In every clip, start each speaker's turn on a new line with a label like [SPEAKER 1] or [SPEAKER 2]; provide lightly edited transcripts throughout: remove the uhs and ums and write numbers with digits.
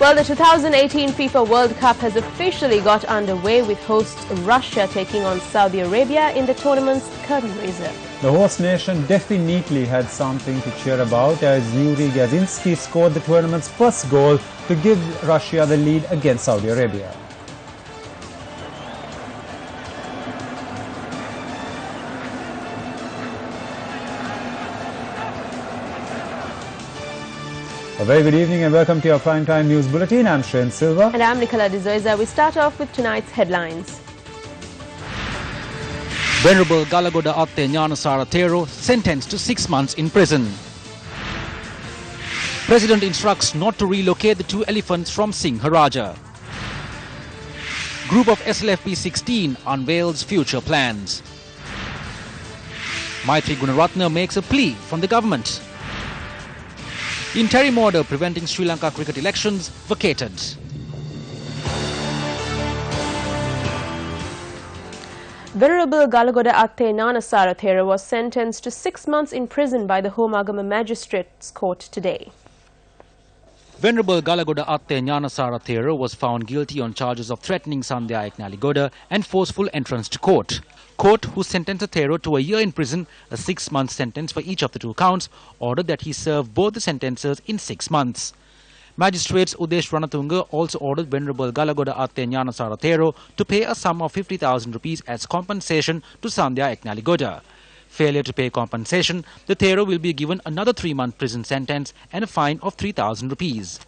[SPEAKER 1] Well, the 2018 FIFA World Cup has officially got underway with host Russia taking on Saudi Arabia in the tournament's curtain raiser.
[SPEAKER 2] The host nation definitely had something to cheer about as Yuri Gazinski scored the tournament's first goal to give Russia the lead against Saudi Arabia. A very good evening and welcome to your Primetime News Bulletin. I'm Shane Silva.
[SPEAKER 1] And I'm Nicola De Zoiza. We start off with tonight's headlines.
[SPEAKER 3] Venerable Galagoda Atte Nyanasara Thero sentenced to 6 months in prison. President instructs not to relocate the 2 elephants from Singharaja. Group of SLFP 16 unveils future plans. Maitri Gunaratne makes a plea from the government. Interim order preventing Sri Lanka cricket elections vacated.
[SPEAKER 1] Venerable Galagoda Atte Nyanasara Thero was sentenced to 6 months in prison by the Home Agama Magistrates Court today.
[SPEAKER 3] Venerable Galagoda Atte Nyanasara Thero was found guilty on charges of threatening Sandhya Eknaligoda and forceful entrance to court. Court, who sentenced Thero to a year in prison, a 6-month sentence for each of the 2 counts, ordered that he serve both the sentences in 6 months. Magistrates Udesh Ranatunga also ordered Venerable Galagoda Atte Nyanasara Thero to pay a sum of 50,000 rupees as compensation to Sandhya Eknaligoda. Failure to pay compensation, the Thero will be given another 3-month prison sentence and a fine of 3,000 rupees.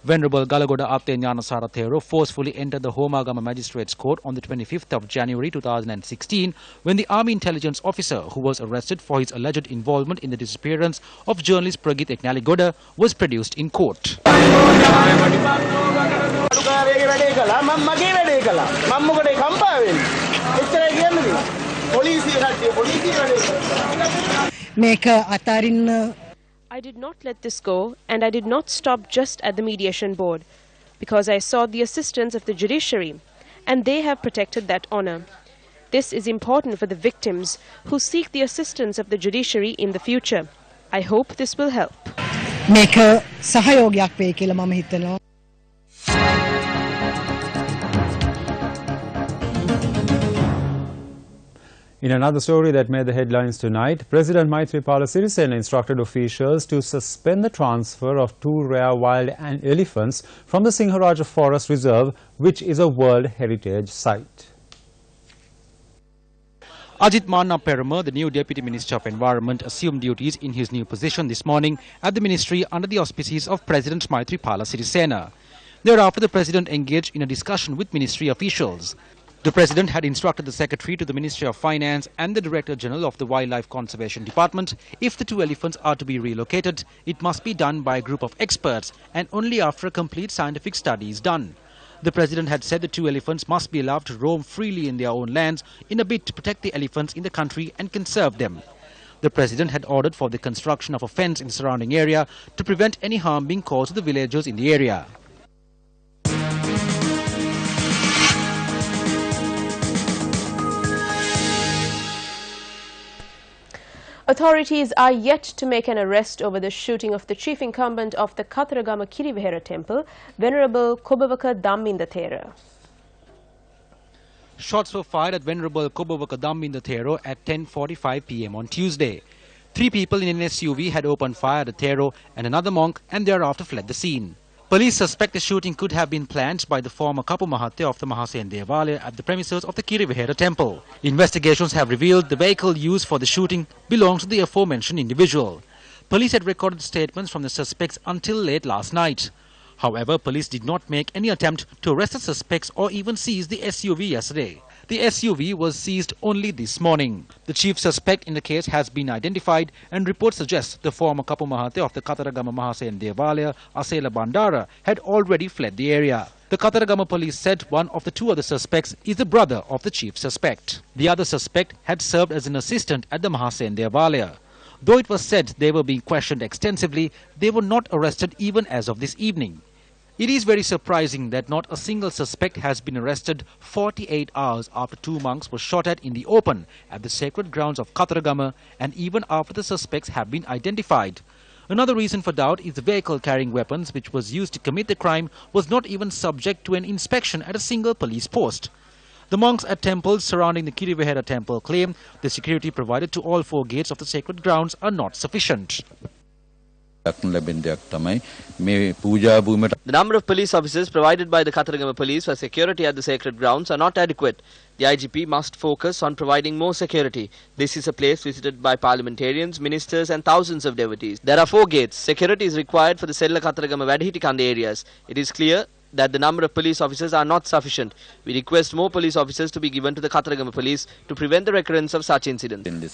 [SPEAKER 3] Venerable Galagoda Atte Nyanasara Thero forcefully entered the Home Agama Magistrates Court on the 25th of January 2016 when the Army Intelligence Officer who was arrested for his alleged involvement in the disappearance of journalist Pragit Eknaligoda was produced in court.
[SPEAKER 1] I did not let this go, and I did not stop just at the mediation board, because I sought the assistance of the judiciary, and they have protected that honor. This is important for the victims who seek the assistance of the judiciary in the future. I hope this will help.
[SPEAKER 2] In another story that made the headlines tonight, President Maithripala Sirisena instructed officials to suspend the transfer of 2 rare wild elephants from the Singharaja Forest Reserve, which is a World Heritage Site.
[SPEAKER 3] Ajit Manna Perama, the new Deputy Minister of Environment, assumed duties in his new position this morning at the ministry under the auspices of President Maithripala Sirisena. Thereafter, the President engaged in a discussion with ministry officials. The President had instructed the Secretary to the Ministry of Finance and the Director General of the Wildlife Conservation Department, if the 2 elephants are to be relocated, it must be done by a group of experts and only after a complete scientific study is done. The President had said the 2 elephants must be allowed to roam freely in their own lands in a bid to protect the elephants in the country and conserve them. The President had ordered for the construction of a fence in the surrounding area to prevent any harm being caused to the villagers in the area.
[SPEAKER 1] Authorities are yet to make an arrest over the shooting of the chief incumbent of the Katharagama Kirivihera temple, Venerable Kobavaka Damminda Thero.
[SPEAKER 3] Shots were fired at Venerable Kobavaka Damminda Thero at 10:45 p.m. on Tuesday. 3 people in an SUV had opened fire at Thero and another monk and thereafter fled the scene. Police suspect the shooting could have been planned by the former Kapu Mahathya of the Mahasayan Devalaya at the premises of the Kirivihera temple. Investigations have revealed the vehicle used for the shooting belongs to the aforementioned individual. Police had recorded statements from the suspects until late last night. However, police did not make any attempt to arrest the suspects or even seize the SUV yesterday. The SUV was seized only this morning. The chief suspect in the case has been identified and reports suggest the former Kapu Mahathya of the Katharagama Mahasayan Devalaya, Asela Bandara, had already fled the area. The Katharagama police said one of the 2 other suspects is the brother of the chief suspect. The other suspect had served as an assistant at the Mahasayan Devalaya. Though it was said they were being questioned extensively, they were not arrested even as of this evening. It is very surprising that not a single suspect has been arrested 48 hours after 2 monks were shot at in the open at the sacred grounds of Katharagama and even after the suspects have been identified. Another reason for doubt is the vehicle carrying weapons which was used to commit the crime was not even subject to an inspection at a single police post. The monks at temples surrounding the Kirivihara temple claim the security provided to all four gates of the sacred grounds are not sufficient.
[SPEAKER 4] The number of police officers provided by the Kataragama police for security at the sacred grounds are not adequate. The IGP must focus on providing more security. This is a place visited by parliamentarians, ministers and thousands of devotees. There are 4 gates. Security is required for the Sella Kataragama Vadihitikanda areas. It is clear that the number of police officers are not sufficient. We request more police officers to be given to the Kataragama police to prevent the recurrence of such incidents.
[SPEAKER 3] The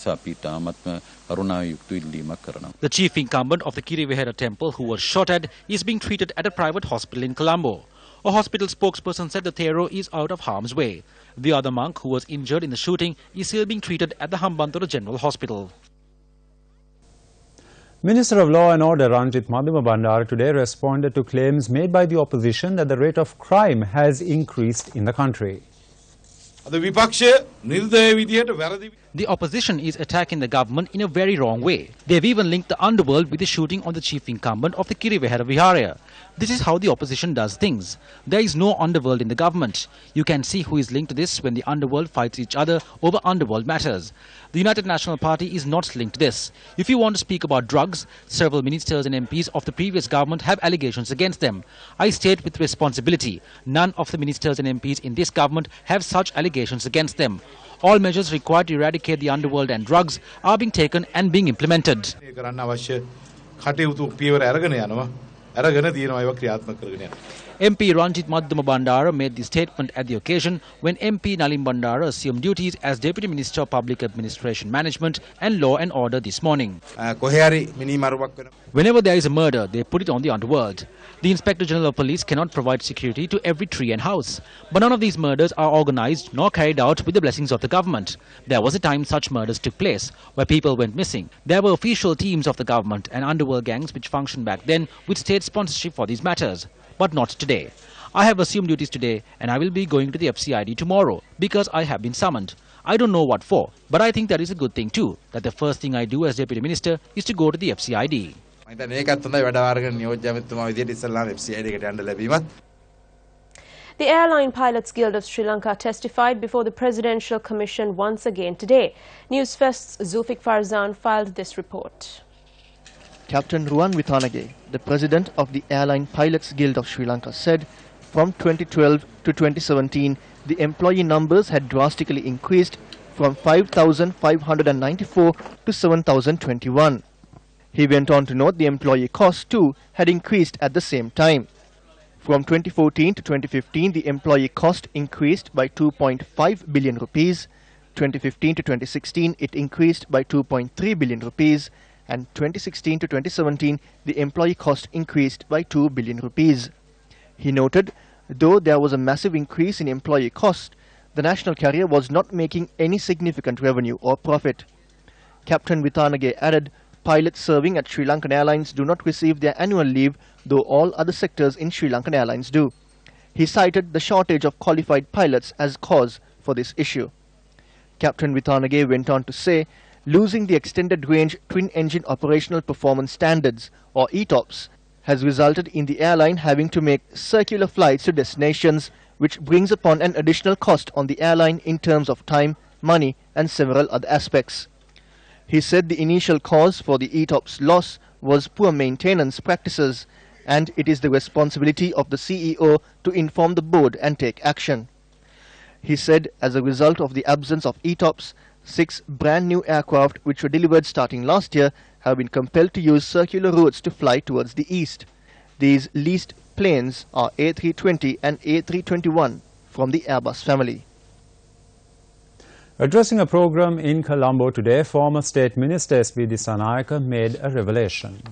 [SPEAKER 3] chief incumbent of the Kirivihara temple who was shot at is being treated at a private hospital in Colombo. A hospital spokesperson said the Thero is out of harm's way. The other monk who was injured in the shooting is still being treated at the Hambantota General Hospital.
[SPEAKER 2] Minister of Law and Order Ranjit Madhuma Bandara today responded to claims made by the opposition that the rate of crime has increased in the country.
[SPEAKER 3] The opposition is attacking the government in a very wrong way. They've even linked the underworld with the shooting of the chief incumbent of the Kirivihara Viharaya. This is how the opposition does things. There is no underworld in the government. You can see who is linked to this when the underworld fights each other over underworld matters. The United National Party is not linked to this. If you want to speak about drugs, several ministers and MPs of the previous government have allegations against them. I state with responsibility, none of the ministers and MPs in this government have such allegations against them. All measures required to eradicate the underworld and drugs are being taken and being implemented. MP Ranjit Madhuma Bandara made the statement at the occasion when MP Nalim Bandara assumed duties as Deputy Minister of Public Administration Management and Law and Order this morning. Whenever there is a murder, they put it on the underworld. The Inspector General of Police cannot provide security to every tree and house. But none of these murders are organized nor carried out with the blessings of the government. There was a time such murders took place, where people went missing. There were official teams of the government and underworld gangs which functioned back then with state sponsorship for these matters. But not today. I have assumed duties today and I will be going to the FCID tomorrow because I have been summoned. I don't know what for, but I think that is a good thing too, that the first thing I do as Deputy Minister is to go to the FCID.
[SPEAKER 1] The Airline Pilots Guild of Sri Lanka testified before the Presidential Commission once again today. Newsfirst's Zulfik Farzan filed this report.
[SPEAKER 5] Captain Ruwan Withanage, the president of the Airline Pilots Guild of Sri Lanka, said from 2012 to 2017, the employee numbers had drastically increased from 5,594 to 7,021. He went on to note the employee costs too had increased at the same time. From 2014 to 2015, the employee cost increased by 2.5 billion rupees. 2015 to 2016, it increased by 2.3 billion rupees. And 2016 to 2017, the employee cost increased by 2 billion rupees. He noted, though there was a massive increase in employee cost, the national carrier was not making any significant revenue or profit. Captain Withanage added, pilots serving at Sri Lankan Airlines do not receive their annual leave, though all other sectors in Sri Lankan Airlines do. He cited the shortage of qualified pilots as cause for this issue. Captain Withanage went on to say, losing the extended range twin engine operational performance standards or ETOPS has resulted in the airline having to make circular flights to destinations, which brings upon an additional cost on the airline in terms of time, money and several other aspects. He said the initial cause for the ETOPS loss was poor maintenance practices, and it is the responsibility of the CEO to inform the board and take action. He said as a result of the absence of ETOPS, 6 brand new aircraft which were delivered starting last year have been compelled to use circular routes to fly towards the east. These leased planes are A320 and A321 from the Airbus family.
[SPEAKER 2] Addressing a program in Colombo today, former State Minister S.B. Disanayake made a revelation.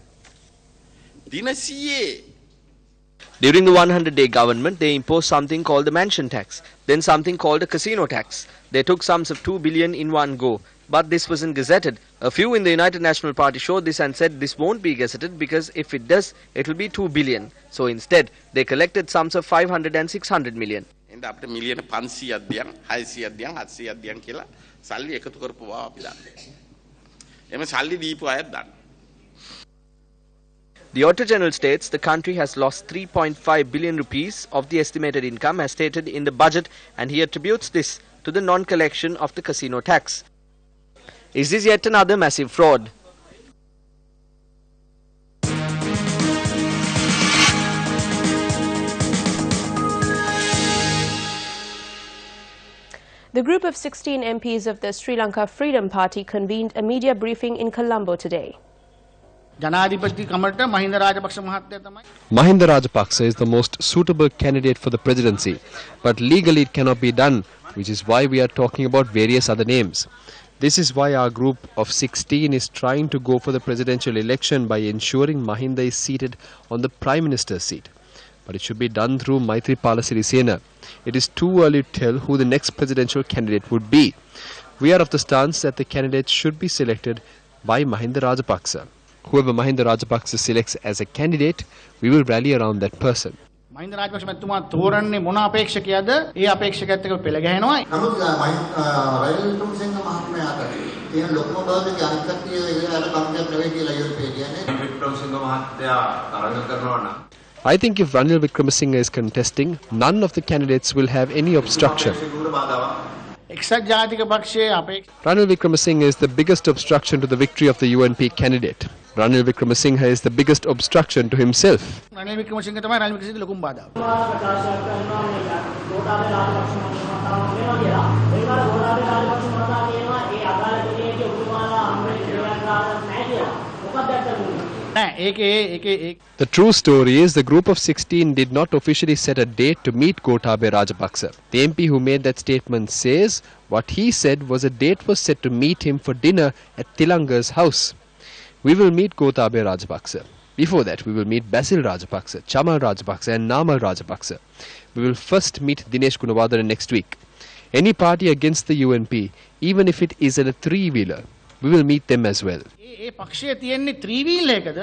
[SPEAKER 4] During the 100-day government, they imposed something called the mansion tax, then something called a casino tax. They took sums of 2 billion in one go, but this wasn't gazetted. A few in the United National Party showed this and said this won't be gazetted because if it does, it will be 2 billion. So instead, they collected sums of 500 and 600 million.
[SPEAKER 6] මිලියන 500ක් දියන් 600ක් දියන් 700ක් දියන් කියලා සල්ලි එකතු කරපුවා අපි දන්නේ. එමෙ සල්ලි දීපු අයත් දන්නේ.
[SPEAKER 4] The Auditor General states the country has lost 3.5 billion rupees of the estimated income as stated in the budget, and he attributes this to the non-collection of the casino tax. Is this yet another massive fraud?
[SPEAKER 1] The group of 16 MPs of the Sri Lanka Freedom Party convened a media briefing in Colombo today.
[SPEAKER 7] Mahinda
[SPEAKER 8] Rajapaksa is the most suitable candidate for the presidency, but legally it cannot be done, which is why we are talking about various other names. This is why our group of 16 is trying to go for the presidential election by ensuring Mahinda is seated on the Prime Minister's seat. But it should be done through Maithripala Sirisena. It is too early to tell who the next presidential candidate would be. We are of the stance that the candidate should be selected by Mahinda Rajapaksa. Whoever Mahinda Rajapaksa selects as a candidate, we will rally around that person.
[SPEAKER 7] Mahinda Rajapaksa මැතිතුමා තෝරන්නේ මොන අපේක්ෂකයාද? ඒ අපේක්ෂකයාත් එක්ක පෙළ ගැහෙනවා.
[SPEAKER 9] නමුත් රනිල් වික්‍රමසිංහ මහත්මයාට තියෙන ලොකුම බාධක අනිත් කට්ටිය ඒකට කර්මයක් නෙවෙයි කියලා යුරෝපයේ කියන්නේ. වික්‍රමසිංහ මහත්තයා තරඟ කරනවා නම්
[SPEAKER 8] I think if Ranil Wickremesinghe is contesting, none of the candidates will have any obstruction. Ranil Wickremesinghe is the biggest obstruction to the victory of the UNP candidate. Ranil Wickremesinghe is the biggest obstruction to himself. The true story is the group of 16 did not officially set a date to meet Gotabaya Rajapaksa. The MP who made that statement says what he said was a date was set to meet him for dinner at Tilanga's house. We will meet Gotabaya Rajapaksa. Before that, we will meet Basil Rajapaksa, Chamal Rajapaksa and Namal Rajapaksa. We will first meet Dinesh Gunawardena next week. Any party against the UNP, even if it is in a three-wheeler, we will meet them as well.
[SPEAKER 7] ඒ පක්ෂයේ තියෙන්නේ three wheel එකද?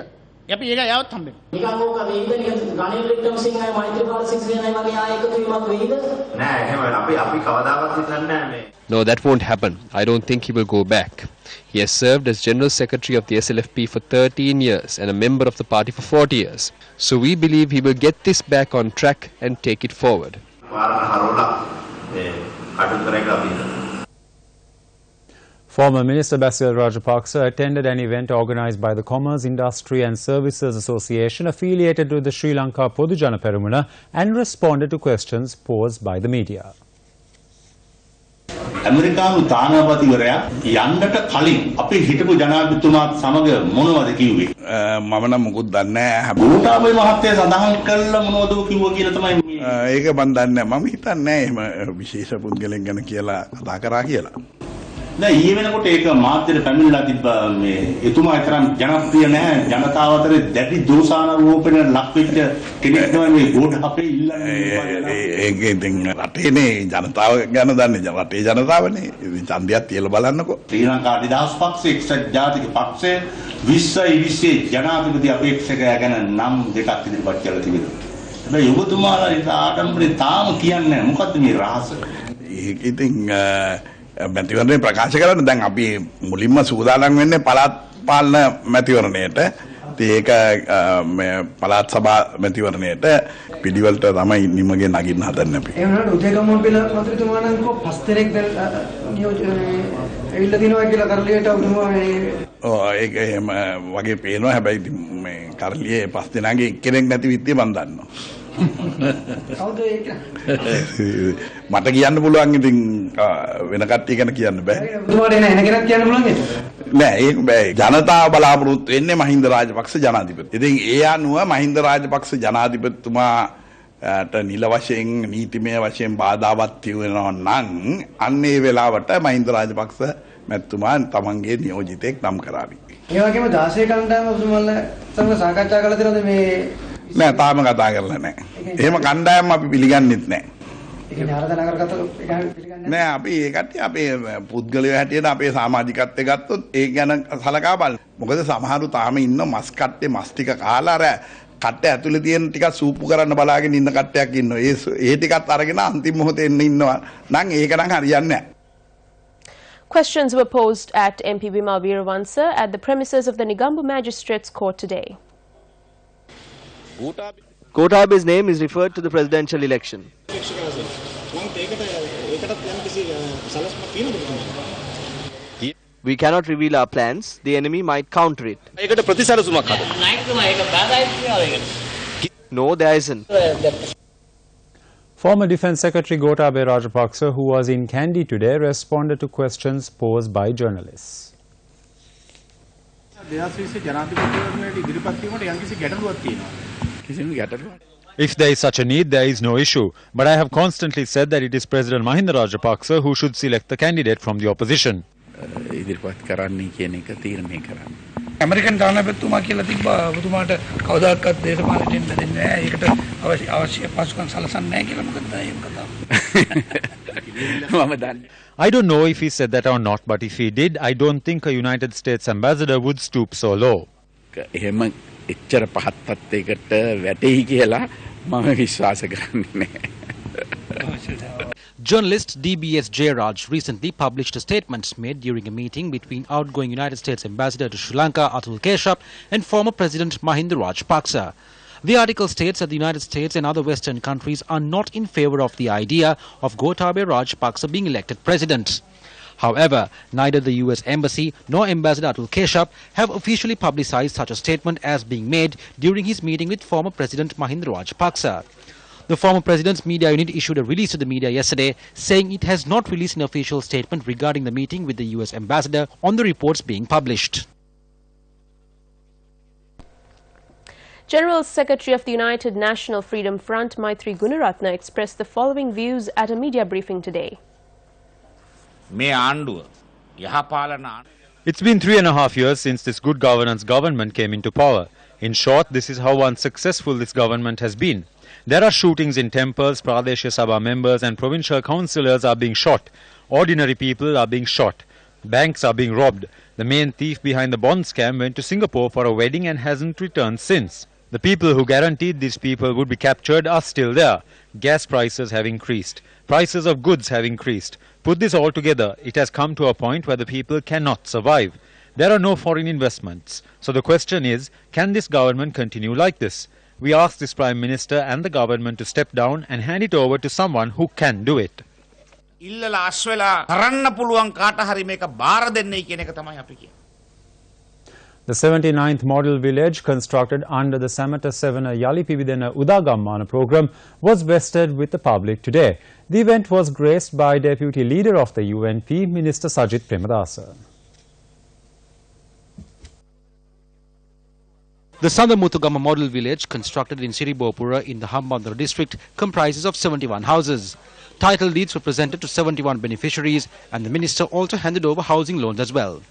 [SPEAKER 7] අපි ඒක යවත් හම්බෙමු.
[SPEAKER 10] නිකන් ඕක වෙයිද රනිල් වික්‍රමසිංහයි මෛත්‍රීපාල සිරිසේනයි වගේ ආ එකතු වීමක් වෙයිද?
[SPEAKER 9] නෑ එහෙම අපි කවදාවත් හිතන්නේ නෑ මේ.
[SPEAKER 8] No, that won't happen. I don't think he will go back. He has served as General Secretary of the SLFP for 13 years and a member of the party for 40 years. So we believe he will get this back on track and take it forward.
[SPEAKER 2] Former Minister Basil Rajapaksa attended an event organised by the Commerce, Industry and Services Association affiliated to the Sri Lanka Podujana Peramuna and responded to questions posed by the media.
[SPEAKER 11] ඇමරිකානු තානාපතිවරයා යන්නට කලින් අපි හිටපු ජනාධිපතිතුමාත් සමග මොනවද කිව්වේ?
[SPEAKER 6] මම නම් මොකුත් දන්නේ නැහැ.
[SPEAKER 11] ගෝඨාභය මහත්තයා සඳහන් කළා මොනවද කිව්වා කියලා තමයි
[SPEAKER 6] ඒක මම දන්නේ නැහැ. මම හිතන්නේ එහෙම විශේෂ පුද්ගලෙක් ගැන කියලා කතා කරා කියලා.
[SPEAKER 11] නෑ ඊයේ වෙනකොට ඒක මාධ්‍යට පැමිණලා තිබ්බා මේ එතුමා තරම් ජනප්‍රිය නැහැ ජනතාව අතරේ දැඩි දෝෂාරෝපණයට ලක් වෙච්ච කෙනෙක් තමයි මේ ගෝඨාභය ඉල්ලන්නේ.
[SPEAKER 6] ඒක ඉතින් රටේනේ ජනතාව ගැන දන්නේ රටේ ජනතාවනේ. ඉතින් ඡන්දයක් තියලා බලන්නකෝ.
[SPEAKER 11] ශ්‍රී ලංකා නිදහස් පක්ෂය එක්සත් ජාතික පක්ෂය 2020 ජනාධිපති අපේක්ෂකයා ගැන නම් දෙකක් ඉදිරිපත් කරලා තිබෙනවා. හැබැයි ඔබතුමාලා ඒක ආඩම්බරේ තාම කියන්නේ නැහැ. මොකද්ද මේ රහස?
[SPEAKER 6] ඒක ඉතින් මැතිවරණය ප්‍රකාශ කරන්න දැන් අපි මුලින්ම සූදානම් වෙන්නේ පළාත් පාලන මැතිවරණයට. ඒක පළාත් සභා මැතිවරණයට පිළිවෙලට තමයි නිමගේ නගින්න හදන්නේ අපි.
[SPEAKER 12] ඒ වුණාට උදේකම්ම පිළ මන්ත්‍රීතුමා නම් කො පස් දෙනෙක් දැන් ඇවිල්ලා දිනවා කියලා කරලියට උතුමා මේ
[SPEAKER 6] ඒක එහෙම වගේ පේනවා. හැබැයි මේ කරලියේ පස් දෙනාගේ එක්කෙනෙක් නැති විදිය මම දන්නවා. මට කියන්න පුළුවන් ඉතින් වෙන කට්ටිය ගැන කියන්න බෑ.
[SPEAKER 12] ඔබතුමාට එන කෙනෙක් කියන්න පුළුවන් නේද?
[SPEAKER 6] නෑ ඒක බෑ. ජනතාව බලාපොරොත්තු වෙන්නේ මහින්ද රාජපක්ෂ ජනාධිපති. ඉතින් ඒ අනුව මහින්ද රාජපක්ෂ ජනාධිපතිතුමාට නිල වශයෙන් නීතිමය වශයෙන් බාධාවත් තියවෙනවා නම් අන්න ඒ වෙලාවට මහින්ද රාජපක්ෂ මැතිතුමා තමන්ගේ නියෝජිතයෙක් නම් කරાવી.
[SPEAKER 12] ඒ වගේම 16 කණ්ඩායම ඔබතුමාලා සමග සාකච්ඡා කළා තියෙනවද මේ
[SPEAKER 6] නෑ තාම කතා කරලා නෑ. එහෙම කණ්ඩායම් අපි පිළිගන්නෙත් නෑ.
[SPEAKER 12] ඒ කියන්නේ ආරාධනා කරගත්තොත් ඒක පිළිගන්නේ
[SPEAKER 6] නෑ. අපි ඒ කට්ටිය අපේ පුද්ගලයෝ හැටියට අපේ සමාජිකත්වයේ ගත්තොත් ඒක ගැන සලකා බලන්න. මොකද සමහරු තාම ඉන්න මස් කට්ටේ මස් ටික කාලා අර කට්ට ඇතුලේ තියෙන ටික සූපු කරන්න බලාගෙන ඉන්න කට්ටයක් ඉන්නවා. ඒ ටිකත් අරගෙන අන්තිම මොහොතේ එන්න ඉන්නවා. නම් ඒක නම් හරියන්නේ නෑ.
[SPEAKER 1] Questions were posed at MP Bimal Veeravansa at the premises of the Negombo Magistrates Court today.
[SPEAKER 4] Gotabe's name is referred to the presidential election. We cannot reveal our plans. The enemy might counter it. No, there isn't.
[SPEAKER 2] Former Defence Secretary Gotabe Rajapaksa, who was in Kandy today, responded to questions posed by journalists. If there is such a need, there is no issue. But I have constantly said that it is President Mahinda Rajapaksa who should select the candidate from the opposition.
[SPEAKER 13] American Parliamentuma කියලා තිබ්බා ඔබතුමාට කවදාකවත් දේශපාලනයෙන් දෙන්නේ නැහැ. ඒකට අවශ්‍ය පසුකම් සලසන්නේ නැහැ කියලා මොකද ඒ කතාව. මම දන්නේ.
[SPEAKER 2] I don't know if he said that or not, but if he did, I don't think a United States ambassador would stoop so low.
[SPEAKER 13] එහෙම එච්චර පහත් තත්යකට වැටෙයි කියලා මම විශ්වාස කරන්නේ නැහැ.
[SPEAKER 3] Journalist DBS Jayraj recently published a statement made during a meeting between outgoing United States Ambassador to Sri Lanka Atul Keshap and former President Mahinda Rajapaksa. The article states that the United States and other Western countries are not in favor of the idea of Gotabe Rajapaksa being elected president. However, neither the US Embassy nor Ambassador Atul Keshap have officially publicized such a statement as being made during his meeting with former President Mahinda Rajapaksa. The former president's media unit issued a release to the media yesterday saying it has not released an official statement regarding the meeting with the US ambassador on the reports being published.
[SPEAKER 1] General Secretary of the United National Freedom Front, Maitri Gunaratne, expressed the following views at a media briefing today.
[SPEAKER 2] It's been 3.5 years since this good governance government came into power. In short, this is how unsuccessful this government has been. There are shootings in temples, Pradesh Sabha members and provincial councillors are being shot. Ordinary people are being shot. Banks are being robbed. The main thief behind the bond scam went to Singapore for a wedding and hasn't returned since. The people who guaranteed these people would be captured are still there. Gas prices have increased. Prices of goods have increased. Put this all together, it has come to a point where the people cannot survive. There are no foreign investments. So the question is, can this government continue like this? We ask this Prime Minister and the government to step down and hand it over to someone who can do it. The 79th model village, constructed under the Samata Sevana Yalipibidena Udagammana program, was vested with the public today. The event was graced by Deputy Leader of the UNP, Minister Sajith Premadasa.
[SPEAKER 3] The Sandamutugama model village, constructed in Siribopura in the Hambantota district, comprises of 71 houses. Title deeds were presented to 71 beneficiaries and the minister also handed over housing loans as well.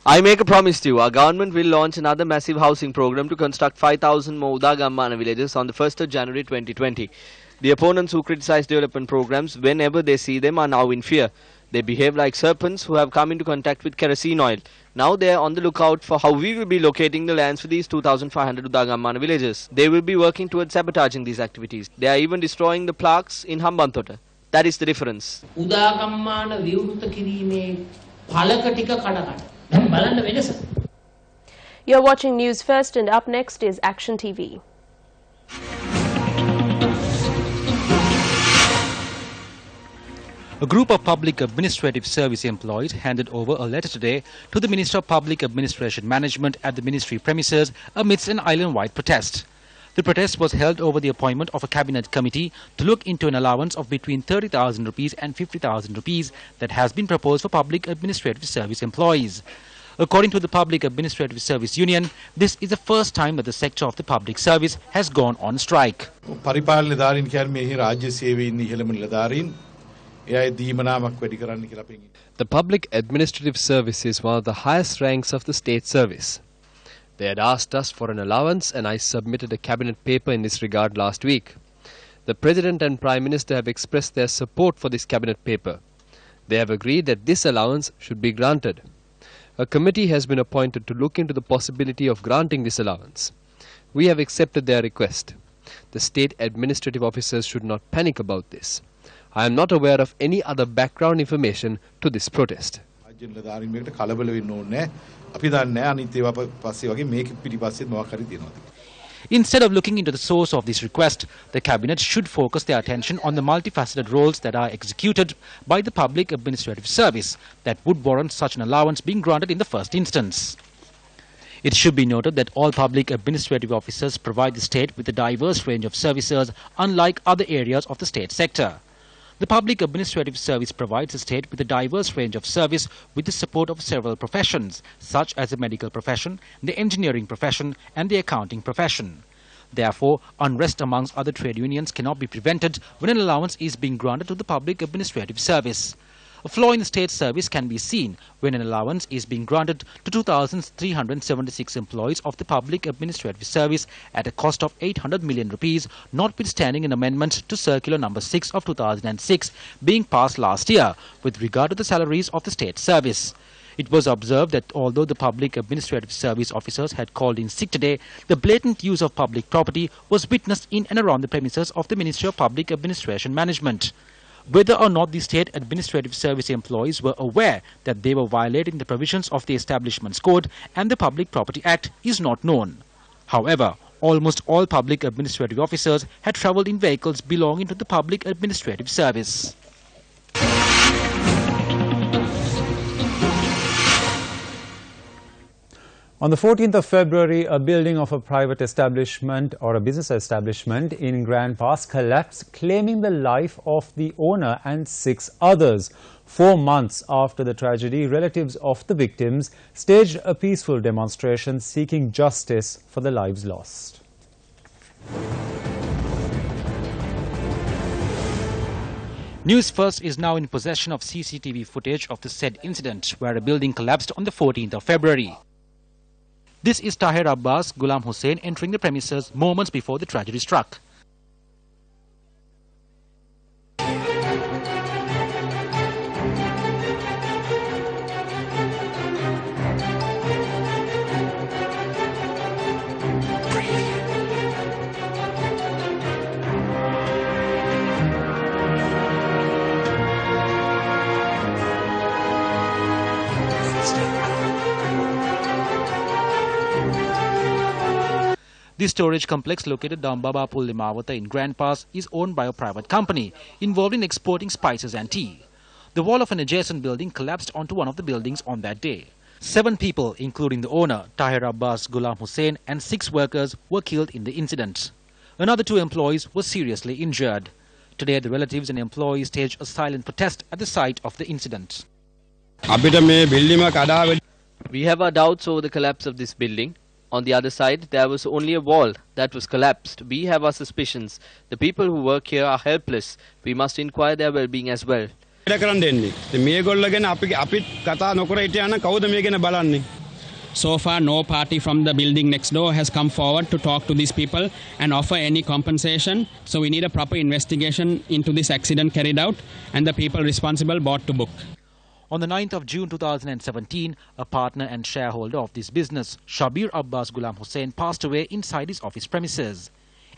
[SPEAKER 4] I make a promise to you, our government will launch another massive housing program to construct 5,000 more Udagammana villages on the 1st of January 2020. The opponents who criticize development programs whenever they see them are now in fear. They behave like serpents who have come into contact with kerosene oil. Now they are on the lookout for how we will be locating the lands for these 2,500 Udagammana villages. They will be working towards sabotaging these activities. They are even destroying the plaques in Hambantota. That is the difference.
[SPEAKER 10] Udagammana විවෘත කිරීමේ ඵලක ටික කඩ දැන් බලන්න වෙනස.
[SPEAKER 1] You're watching News First, and up next is Action TV.
[SPEAKER 3] A group of public administrative service employees handed over a letter today to the Minister of Public Administration Management at the ministry premises amidst an island-wide protest. The protest was held over the appointment of a cabinet committee to look into an allowance of between 30,000 rupees and 50,000 rupees that has been proposed for public administrative service employees. According to the Public Administrative Service Union, this is the first time that the sector of the public service has gone on strike.
[SPEAKER 8] The public administrative service is one of the highest ranks of the state service. They had asked us for an allowance and I submitted a cabinet paper in this regard last week. The President and Prime Minister have expressed their support for this cabinet paper. They have agreed that this allowance should be granted. A committee has been appointed to look into the possibility of granting this allowance. We have accepted their request. The state administrative officers should not panic about this. I am not aware of any other background information to this protest.
[SPEAKER 3] Instead of looking into the source of this request, the Cabinet should focus their attention on the multifaceted roles that are executed by the Public Administrative Service that would warrant such an allowance being granted in the first instance. It should be noted that all public administrative officers provide the state with a diverse range of services, unlike other areas of the state sector. The Public Administrative Service provides the state with a diverse range of service with the support of several professions, such as the medical profession, the engineering profession, and the accounting profession. Therefore, unrest amongst other trade unions cannot be prevented when an allowance is being granted to the Public Administrative Service. A flaw in the state service can be seen when an allowance is being granted to 2,376 employees of the Public Administrative Service at a cost of 800 million rupees, notwithstanding an amendment to Circular No. 6 of 2006 being passed last year with regard to the salaries of the state service. It was observed that although the Public Administrative Service officers had called in sick today, the blatant use of public property was witnessed in and around the premises of the Ministry of Public Administration Management. Whether or not the State Administrative Service employees were aware that they were violating the provisions of the Establishments Code and the Public Property Act is not known. However, almost all public administrative officers had travelled in vehicles belonging to the Public Administrative Service.
[SPEAKER 2] On the 14th of February, a building of a private establishment or a business establishment in Grand Pass collapsed, claiming the life of the owner and 6 others. 4 months after the tragedy, relatives of the victims staged a peaceful demonstration seeking justice for the lives lost.
[SPEAKER 3] Newsfirst is now in possession of CCTV footage of the said incident where a building collapsed on the 14th of February. This is Tahir Abbas Ghulam Hussain entering the premises moments before the tragedy struck. The storage complex located down Babapul Limawata in Grand Pass is owned by a private company involved in exporting spices and tea. The wall of an adjacent building collapsed onto one of the buildings on that day. 7 people, including the owner, Tahir Abbas Ghulam Hussain, and 6 workers were killed in the incident. Another 2 employees were seriously injured. Today, the relatives and employees staged a silent protest at the site of the incident.
[SPEAKER 4] We have our doubts over the collapse of this building. On the other side, there was only a wall that was collapsed. We have our suspicions. The people who work here are helpless. We must inquire their well-being as well.
[SPEAKER 14] So far, no party from the building next door has come forward to talk to these people and offer any compensation. So we need a proper investigation into this accident carried out and the people responsible brought to book.
[SPEAKER 3] On the 9th of June 2017, a partner and shareholder of this business, Shabir Abbas Ghulam Hussain, passed away inside his office premises.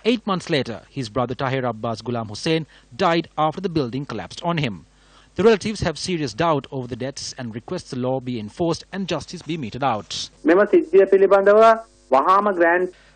[SPEAKER 3] 8 months later, his brother Tahir Abbas Ghulam Hussain died after the building collapsed on him. The relatives have serious doubt over the deaths and request the law be enforced and justice be meted out.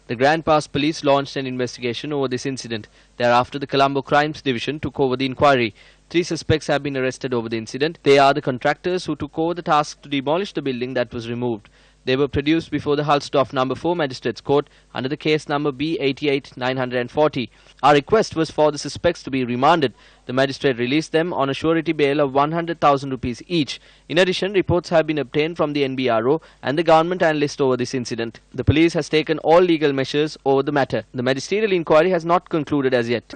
[SPEAKER 4] The Grand Pass police launched an investigation over this incident. Thereafter, the Colombo Crimes Division took over the inquiry. 3 suspects have been arrested over the incident. They are the contractors who took over the task to demolish the building that was removed. They were produced before the Hulsdorf No. 4 Magistrates Court under the case number B88-940. Our request was for the suspects to be remanded. The magistrate released them on a surety bail of 100,000 rupees each. In addition, reports have been obtained from the NBRO and the government analyst over this incident. The police has taken all legal measures over the matter. The magisterial inquiry has not concluded as yet.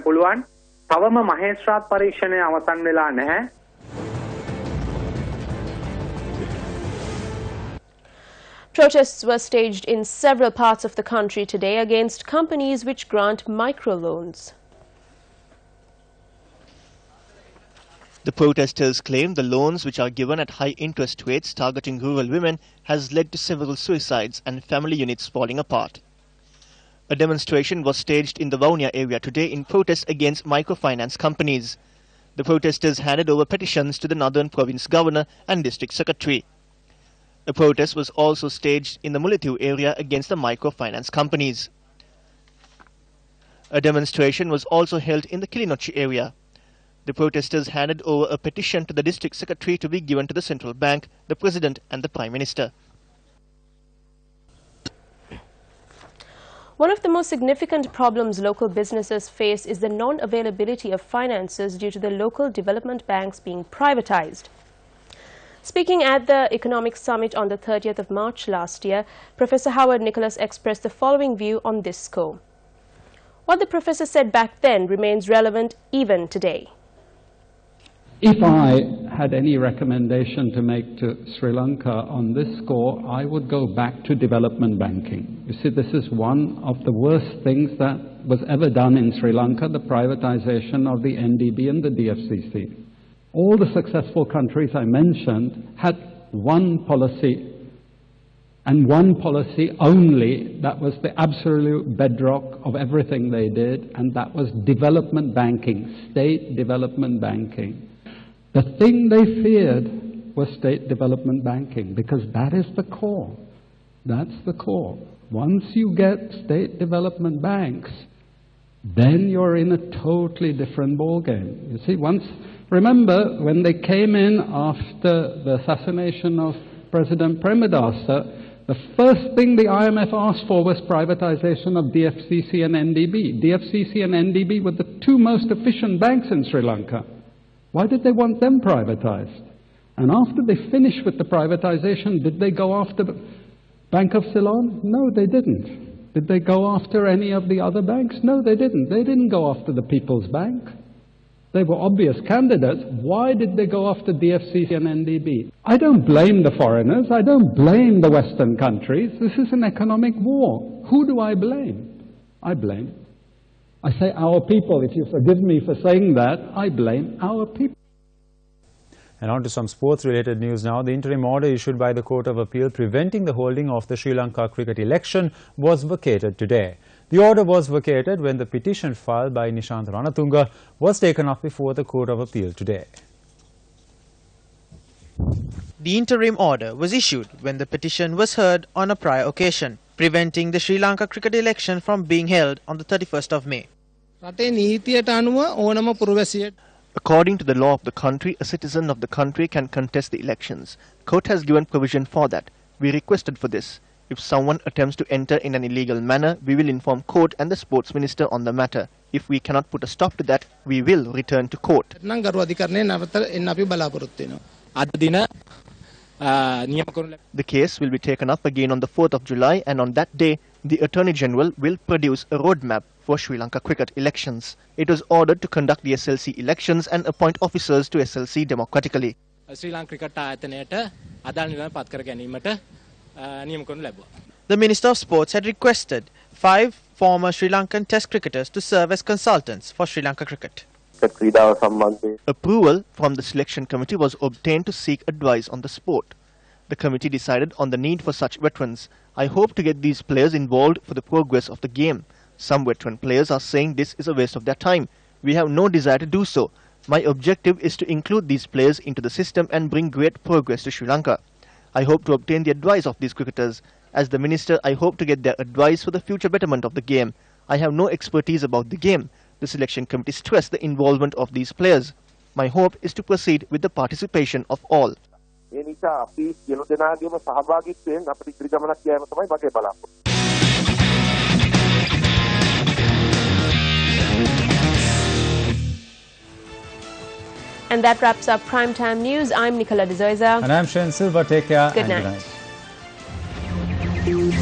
[SPEAKER 1] Protests were staged in several parts of the country today against companies which grant microloans.
[SPEAKER 5] The protesters claim the loans which are given at high interest rates targeting rural women has led to several suicides and family units falling apart. A demonstration was staged in the Vaunia area today in protest against microfinance companies. The protesters handed over petitions to the Northern Province Governor and District Secretary. A protest was also staged in the Mullaitivu area against the microfinance companies. A demonstration was also held in the Kilinochchi area. The protesters handed over a petition to the District Secretary to be given to the Central Bank, the President and the Prime Minister.
[SPEAKER 1] One of the most significant problems local businesses face is the non-availability of finances due to the local development banks being privatized. Speaking at the Economic Summit on the 30th of March last year, Professor Howard Nicholas expressed the following view on this score. What the professor said back then remains relevant even today.
[SPEAKER 15] If I had any recommendation to make to Sri Lanka on this score, I would go back to development banking. You see, this is one of the worst things that was ever done in Sri Lanka, the privatization of the NDB and the DFCC. All the successful countries I mentioned had one policy, and one policy only, that was the absolute bedrock of everything they did, and that was development banking, state development banking. The thing they feared was state development banking, because that is the core. That's the core. Once you get state development banks, then you're in a totally different ballgame. You see, remember when they came in after the assassination of President Premadasa, the first thing the IMF asked for was privatization of DFCC and NDB. DFCC and NDB were the two most efficient banks in Sri Lanka. Why did they want them privatized? And after they finished with the privatization, did they go after Bank of Ceylon? No, they didn't. Did they go after any of the other banks? No, they didn't. They didn't go after the People's Bank. They were obvious candidates. Why did they go after DFCC and NDB? I don't blame the foreigners. I don't blame the Western countries. This is an economic war. Who do I blame? I say our people. If you forgive me for saying that, I blame our people.
[SPEAKER 2] And on to some sports-related news now. The interim order issued by the Court of Appeal preventing the holding of the Sri Lanka cricket election was vacated today. The order was vacated when the petition filed by Nishant Ranatunga was taken up before the Court of Appeal today.
[SPEAKER 16] The interim order was issued when the petition was heard on a prior occasion, preventing the Sri Lanka cricket election from being held on the 31st of May.
[SPEAKER 5] According to the law of the country, a citizen of the country can contest the elections. Court has given provision for that. We requested for this. If someone attempts to enter in an illegal manner, we will inform court and the sports minister on the matter. If we cannot put a stop to that, we will return to court. The case will be taken up again on the 4th of July, and on that day, the Attorney General will produce a roadmap for Sri Lanka cricket elections. It was ordered to conduct the SLC elections and appoint officers to SLC democratically.
[SPEAKER 16] The Minister of Sports had requested 5 former Sri Lankan Test cricketers to serve as consultants for Sri Lanka cricket.
[SPEAKER 5] Approval from the selection committee was obtained to seek advice on the sport. The committee decided on the need for such veterans. I hope to get these players involved for the progress of the game. Some veteran players are saying this is a waste of their time. We have no desire to do so. My objective is to include these players into the system and bring great progress to Sri Lanka. I hope to obtain the advice of these cricketers. As the minister, I hope to get their advice for the future betterment of the game. I have no expertise about the game. The selection committee stressed the involvement of these players. My hope is to proceed with the participation of all.
[SPEAKER 1] And that wraps up Primetime News. I'm Nicola De Zoiza.
[SPEAKER 2] And I'm Shen Silva. Take care.
[SPEAKER 1] Good night.
[SPEAKER 2] Good night.